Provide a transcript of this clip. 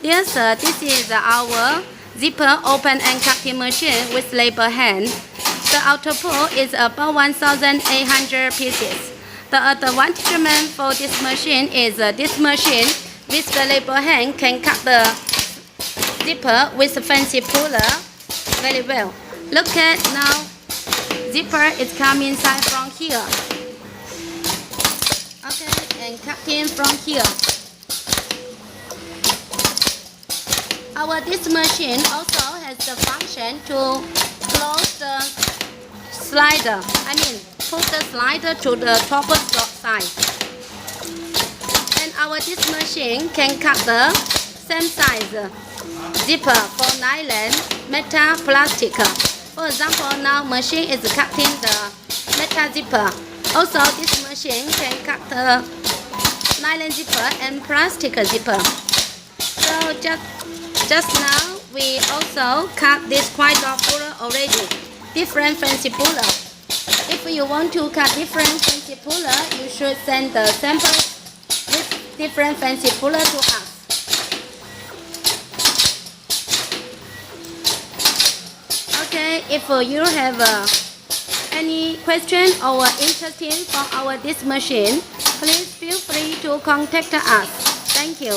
Yes, this is our zipper open and cutting machine with labor hand. The output is about 1,800 pieces. The advantage for this machine is this machine with the labor hand can cut the zipper with a fancy puller very well. Look at now, zipper is coming inside from here. Okay, and cutting from here. This machine also has the function to close the slider. Put the slider to the top side. And this machine can cut the same size zipper for nylon, metal, plastic. For example, now machine is cutting the metal zipper. Also, this machine can cut the nylon zipper and plastic zipper. So just now, we also cut this quite puller already, different fancy puller. If you want to cut different fancy puller, you should send the samples with different fancy puller to us. Okay, if you have any question or interesting for this machine, please feel free to contact us. Thank you.